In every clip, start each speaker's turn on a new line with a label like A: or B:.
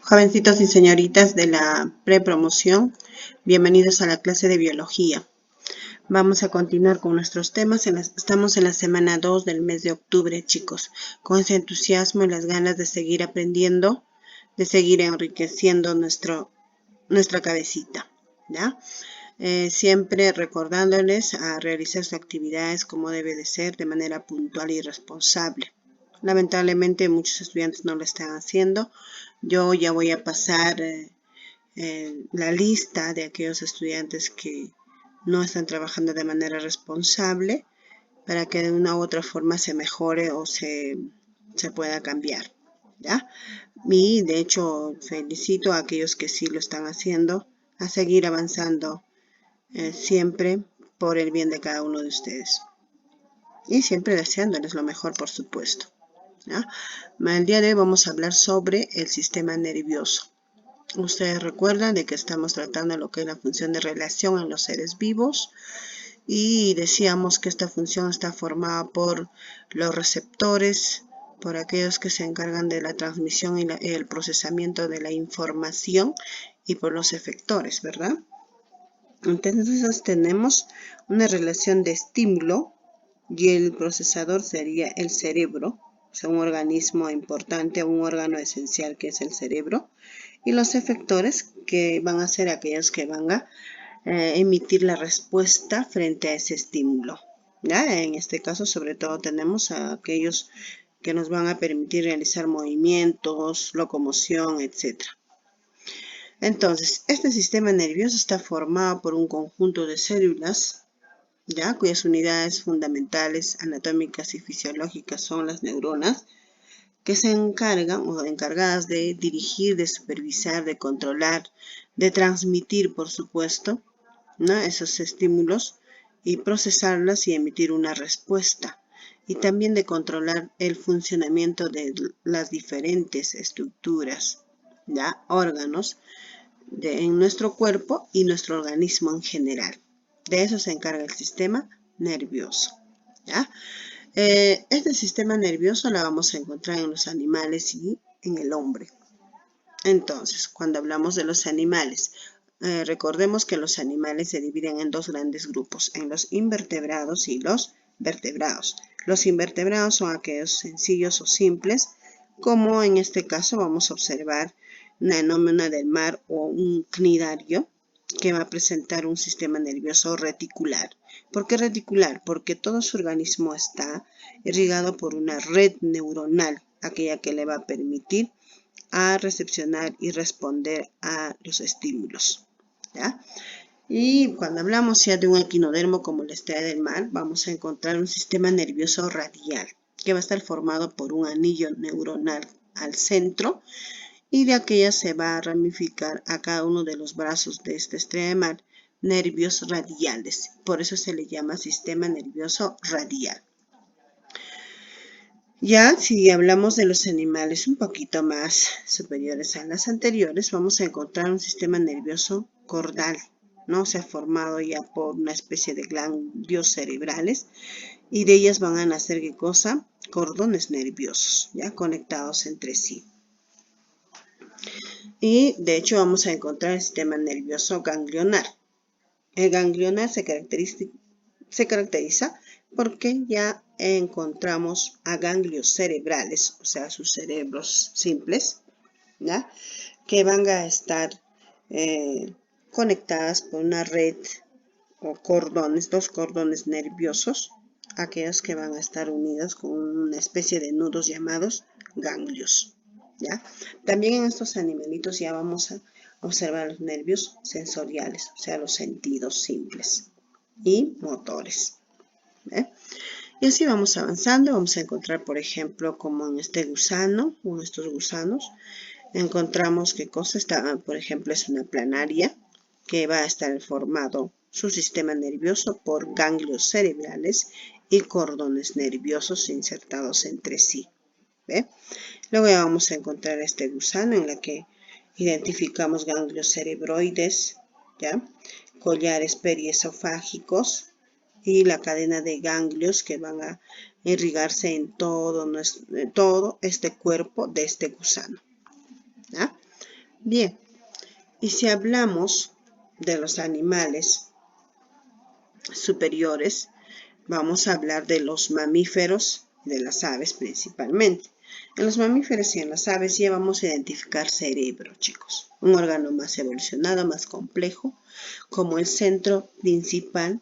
A: Jovencitos y señoritas de la prepromoción, bienvenidos a la clase de biología. Vamos a continuar con nuestros temas. Estamos en la semana 2 del mes de octubre, chicos, con ese entusiasmo y las ganas de seguir aprendiendo, de seguir enriqueciendo nuestra cabecita, ¿ya? Siempre recordándoles a realizar sus actividades como debe de ser, de manera puntual y responsable. Lamentablemente muchos estudiantes no lo están haciendo. Yo ya voy a pasar la lista de aquellos estudiantes que no están trabajando de manera responsable para que de una u otra forma se mejore o se pueda cambiar, ¿ya? Y de hecho felicito a aquellos que sí lo están haciendo a seguir avanzando siempre por el bien de cada uno de ustedes y siempre deseándoles lo mejor, por supuesto, ¿ya? El día de hoy vamos a hablar sobre el sistema nervioso. Ustedes recuerdan de que estamos tratando lo que es la función de relación en los seres vivos y decíamos que esta función está formada por los receptores, por aquellos que se encargan de la transmisión y el procesamiento de la información y por los efectores, ¿verdad? Entonces tenemos una relación de estímulo y el procesador sería el cerebro, o sea, un organismo importante, un órgano esencial que es el cerebro, y los efectores que van a ser aquellos que van a emitir la respuesta frente a ese estímulo, ¿ya? En este caso, sobre todo, tenemos a aquellos que nos van a permitir realizar movimientos, locomoción, etc. Entonces, este sistema nervioso está formado por un conjunto de células, ¿ya? Cuyas unidades fundamentales, anatómicas y fisiológicas son las neuronas, que se encargan o encargadas de dirigir, de supervisar, de controlar, de transmitir, por supuesto, ¿no?, esos estímulos y procesarlas y emitir una respuesta. Y también de controlar el funcionamiento de las diferentes estructuras, ¿ya?, órganos en nuestro cuerpo y nuestro organismo en general. De eso se encarga el sistema nervioso, ¿ya? Este sistema nervioso lo vamos a encontrar en los animales y en el hombre. Entonces, cuando hablamos de los animales, recordemos que los animales se dividen en dos grandes grupos, en los invertebrados y los vertebrados. Los invertebrados son aquellos sencillos o simples, como en este caso vamos a observar una anémona del mar o un cnidario que va a presentar un sistema nervioso reticular. ¿Por qué reticular? Porque todo su organismo está irrigado por una red neuronal, aquella que le va a permitir a recepcionar y responder a los estímulos, ¿ya? Y cuando hablamos ya de un equinodermo como la estrella del mar, vamos a encontrar un sistema nervioso radial que va a estar formado por un anillo neuronal al centro y de aquella se va a ramificar a cada uno de los brazos de esta estrella de mar nervios radiales. Por eso se le llama sistema nervioso radial. Ya si hablamos de los animales un poquito más superiores a las anteriores, vamos a encontrar un sistema nervioso cordal, ¿no? Se ha formado ya por una especie de ganglios cerebrales y de ellas van a nacer, ¿qué cosa? Cordones nerviosos, ya conectados entre sí. Y de hecho vamos a encontrar el sistema nervioso ganglionar. El ganglionar se caracteriza porque ya encontramos a ganglios cerebrales, o sea, sus cerebros simples, ¿ya?, que van a estar conectadas por una red o cordones, dos cordones nerviosos, aquellos que van a estar unidos con una especie de nudos llamados ganglios, ¿ya? También en estos animalitos ya vamos a observar los nervios sensoriales, o sea, los sentidos simples y motores, ¿eh? Y así vamos avanzando. Vamos a encontrar, por ejemplo, como en este gusano o en estos gusanos, encontramos qué cosa está, por ejemplo, es una planaria que va a estar formado su sistema nervioso por ganglios cerebrales y cordones nerviosos insertados entre sí, ¿ve? Luego ya vamos a encontrar este gusano en la que identificamos ganglios cerebroides, ¿ya?, collares periesofágicos y la cadena de ganglios que van a irrigarse en todo este cuerpo de este gusano, ¿ya? Bien, y si hablamos de los animales superiores, vamos a hablar de los mamíferos y de las aves principalmente. En los mamíferos y en las aves ya vamos a identificar cerebro, chicos. Un órgano más evolucionado, más complejo, como el centro principal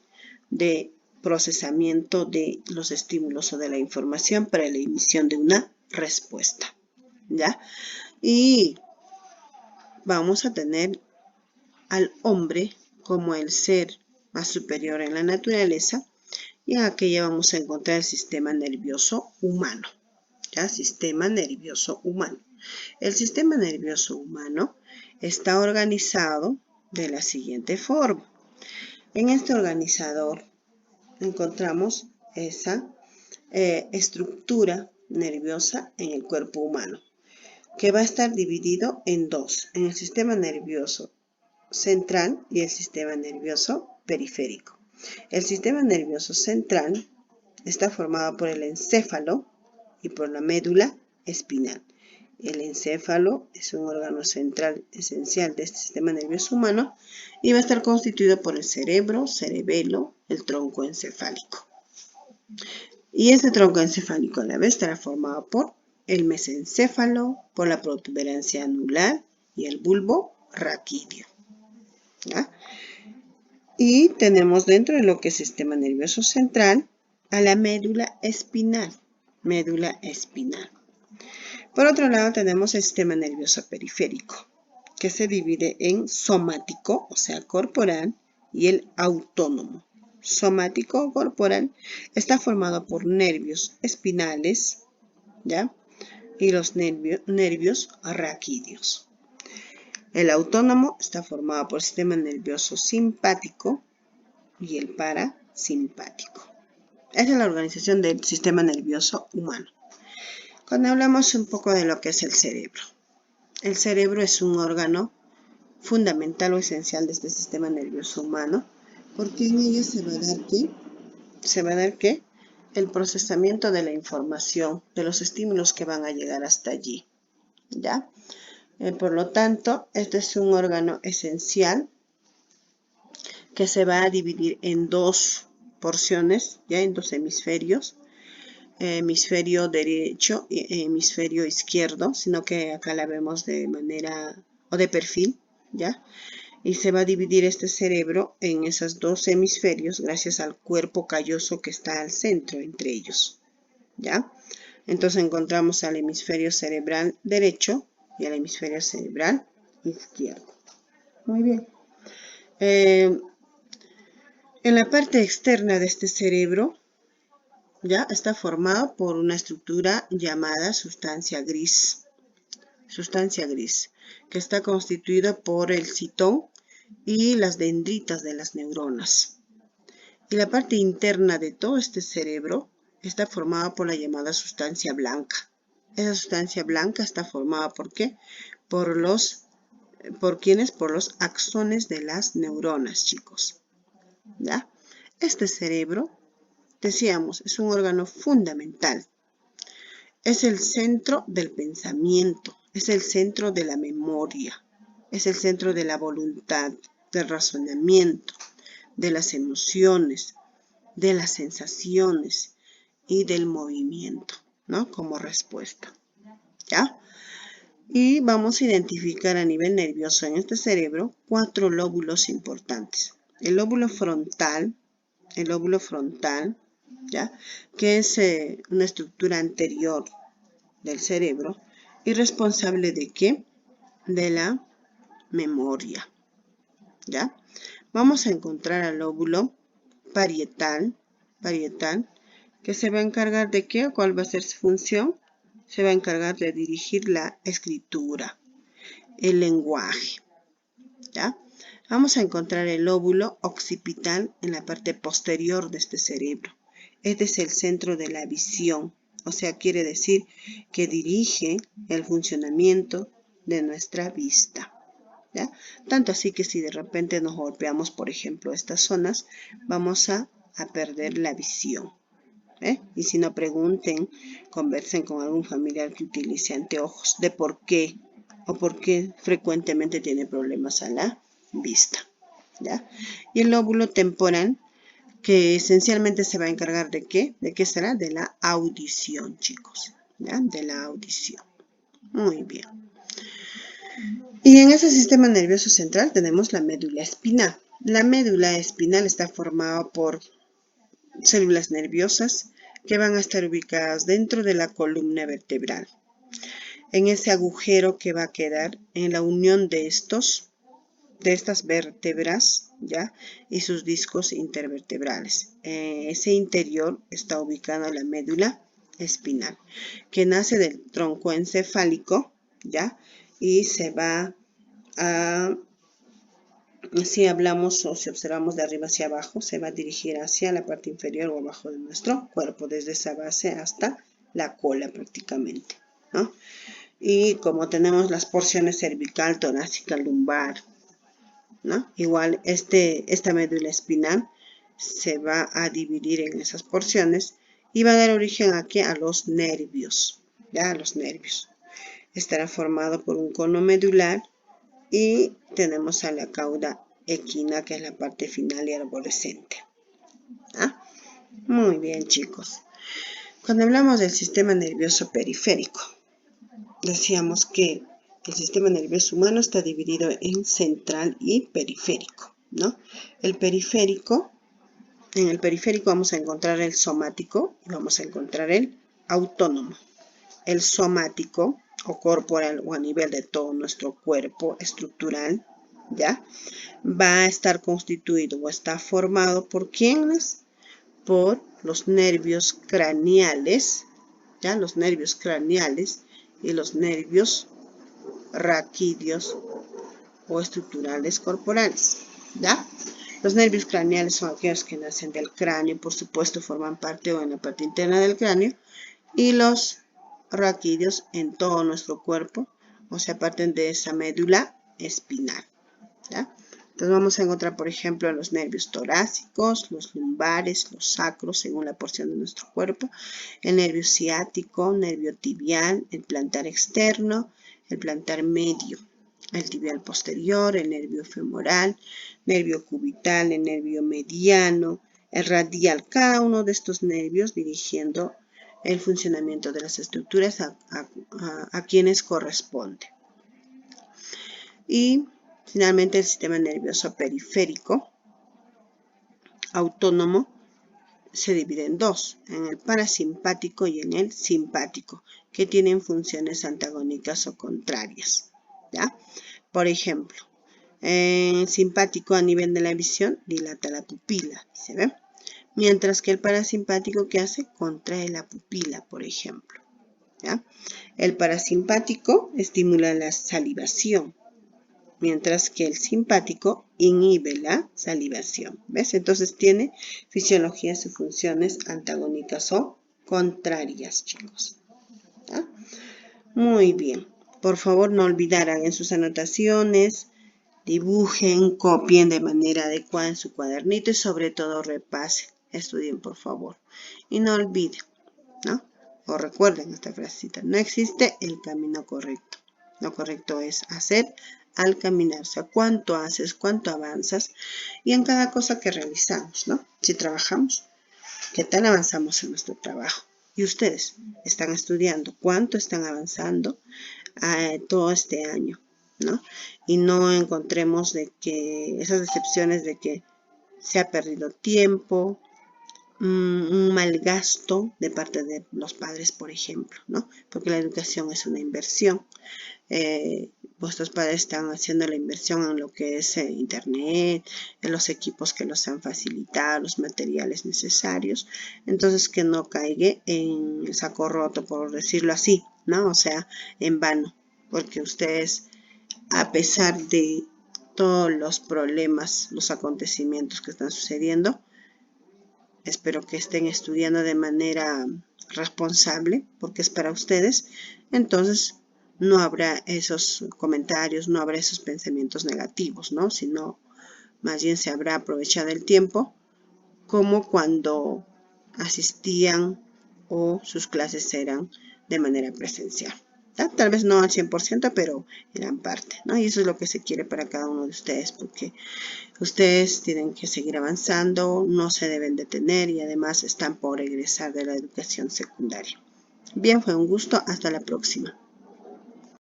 A: de procesamiento de los estímulos o de la información para la emisión de una respuesta, ¿ya? Y vamos a tener al hombre como el ser más superior en la naturaleza, y aquí ya vamos a encontrar el sistema nervioso humano, ¿ya? Sistema nervioso humano. El sistema nervioso humano está organizado de la siguiente forma. En este organizador encontramos esa estructura nerviosa en el cuerpo humano, que va a estar dividido en dos, en el sistema nervioso central y el sistema nervioso periférico. El sistema nervioso central está formado por el encéfalo y por la médula espinal. El encéfalo es un órgano central esencial de este sistema nervioso humano y va a estar constituido por el cerebro, cerebelo, el tronco encefálico. Y ese tronco encefálico a la vez estará formado por el mesencéfalo, por la protuberancia anular y el bulbo raquídeo, ¿ya? Y tenemos dentro de lo que es sistema nervioso central a la médula espinal. Médula espinal. Por otro lado tenemos el sistema nervioso periférico, que se divide en somático, o sea, corporal, y el autónomo. Somático o corporal está formado por nervios espinales, ¿ya? Y los nervios raquídeos. El autónomo está formado por el sistema nervioso simpático y el parasimpático. Esa es la organización del sistema nervioso humano. Cuando hablamos un poco de lo que es el cerebro es un órgano fundamental o esencial de este sistema nervioso humano, porque en ello se va a dar ¿qué? El procesamiento de la información, de los estímulos que van a llegar hasta allí, ¿ya? Por lo tanto, este es un órgano esencial que se va a dividir en dos porciones, ya en dos hemisferios, hemisferio derecho y hemisferio izquierdo, sino que acá la vemos de manera o de perfil, ¿ya? Y se va a dividir este cerebro en esos dos hemisferios gracias al cuerpo calloso que está al centro entre ellos, ¿ya? Entonces encontramos al hemisferio cerebral derecho y al hemisferio cerebral izquierdo. Muy bien. En la parte externa de este cerebro, ya está formado por una estructura llamada sustancia gris, que está constituida por el citón y las dendritas de las neuronas. Y la parte interna de todo este cerebro está formada por la llamada sustancia blanca. Esa sustancia blanca está formada ¿por qué? ¿Por quiénes? Por los axones de las neuronas, chicos, ¿ya? Este cerebro, decíamos, es un órgano fundamental. Es el centro del pensamiento, es el centro de la memoria, es el centro de la voluntad, del razonamiento, de las emociones, de las sensaciones y del movimiento, ¿no? Como respuesta, ¿ya? Y vamos a identificar a nivel nervioso en este cerebro 4 lóbulos importantes. El lóbulo frontal, ¿ya? Que es una estructura anterior del cerebro y responsable de ¿qué? De la memoria, ¿ya? Vamos a encontrar al lóbulo parietal, que se va a encargar de ¿qué? ¿Cuál va a ser su función? Se va a encargar de dirigir la escritura, el lenguaje, ¿ya? Vamos a encontrar el lóbulo occipital en la parte posterior de este cerebro. Este es el centro de la visión, o sea, quiere decir que dirige el funcionamiento de nuestra vista, ¿ya? Tanto así que si de repente nos golpeamos, por ejemplo, estas zonas, vamos a perder la visión. Y si no, pregunten, conversen con algún familiar que utilice anteojos de por qué o por qué frecuentemente tiene problemas a la vista, ¿ya? Y el lóbulo temporal, que esencialmente se va a encargar ¿de qué? ¿De qué será? De la audición, chicos, ¿ya? De la audición. Muy bien. Y en ese sistema nervioso central tenemos la médula espinal. La médula espinal está formada por células nerviosas que van a estar ubicadas dentro de la columna vertebral. En ese agujero que va a quedar en la unión de estas vértebras, ¿ya? Y sus discos intervertebrales. En ese interior está ubicada la médula espinal, que nace del tronco encefálico, ¿ya? Y se va a, si hablamos o si observamos de arriba hacia abajo, se va a dirigir hacia la parte inferior o abajo de nuestro cuerpo, desde esa base hasta la cola prácticamente, ¿no? Y como tenemos las porciones cervical, torácica, lumbar, ¿no? Igual esta médula espinal se va a dividir en esas porciones y va a dar origen aquí a los nervios, ¿ya? A los nervios. Estará formado por un cono medular y tenemos a la cauda equina, que es la parte final y arborescente. ¿Ah? Muy bien, chicos. Cuando hablamos del sistema nervioso periférico, decíamos que el sistema nervioso humano está dividido en central y periférico, ¿no? En el periférico vamos a encontrar el somático y vamos a encontrar el autónomo. El somático o corporal o a nivel de todo nuestro cuerpo estructural, ¿ya? Va a estar constituido o está formado por ¿quiénes? Por los nervios craneales, ¿ya? Los nervios craneales y los nervios raquídeos o estructurales corporales, ¿ya? Los nervios craneales son aquellos que nacen del cráneo, por supuesto forman parte o en la parte interna del cráneo, y los raquídeos en todo nuestro cuerpo, o sea, parten de esa médula espinal, ¿ya? Entonces vamos a encontrar, por ejemplo, los nervios torácicos, los lumbares, los sacros, según la porción de nuestro cuerpo, el nervio ciático, nervio tibial, el plantar externo, el plantar medio, el tibial posterior, el nervio femoral, nervio cubital, el nervio mediano, el radial, cada uno de estos nervios dirigiendo el funcionamiento de las estructuras a quienes corresponde. Y finalmente el sistema nervioso periférico autónomo se divide en dos, en el parasimpático y en el simpático, que tienen funciones antagónicas o contrarias, ¿ya? Por ejemplo, el simpático a nivel de la visión dilata la pupila, ¿se ve? Mientras que el parasimpático, ¿qué hace? Contrae la pupila, por ejemplo, ¿ya? El parasimpático estimula la salivación, mientras que el simpático inhibe la salivación, ¿ves? Entonces tiene fisiologías y funciones antagónicas o contrarias, chicos, ¿ya? Muy bien. Por favor, no olvidaran en sus anotaciones, dibujen, copien de manera adecuada en su cuadernito y sobre todo repasen, estudien por favor. Y no olviden, ¿no? O recuerden esta frasecita, no existe el camino correcto. Lo correcto es hacer al caminar, o sea, cuánto haces, cuánto avanzas y en cada cosa que realizamos, ¿no? Si trabajamos, ¿qué tal avanzamos en nuestro trabajo? Y ustedes están estudiando, ¿cuánto están avanzando todo este año? ¿No? Y no encontremos de que esas decepciones de que se ha perdido tiempo, un mal gasto de parte de los padres, por ejemplo, ¿no? Porque la educación es una inversión. Vuestros padres están haciendo la inversión en lo que es internet, en los equipos que los han facilitado, los materiales necesarios. Entonces que no caiga en el saco roto, por decirlo así, ¿no? O sea, en vano, porque ustedes, a pesar de todos los problemas, los acontecimientos que están sucediendo, espero que estén estudiando de manera responsable, porque es para ustedes. Entonces, no habrá esos comentarios, no habrá esos pensamientos negativos, ¿no? Sino, más bien se habrá aprovechado el tiempo como cuando asistían o sus clases eran de manera presencial. Tal vez no al 100%, pero en gran parte, ¿no? Y eso es lo que se quiere para cada uno de ustedes, porque ustedes tienen que seguir avanzando, no se deben detener y además están por egresar de la educación secundaria. Bien, fue un gusto. Hasta la próxima.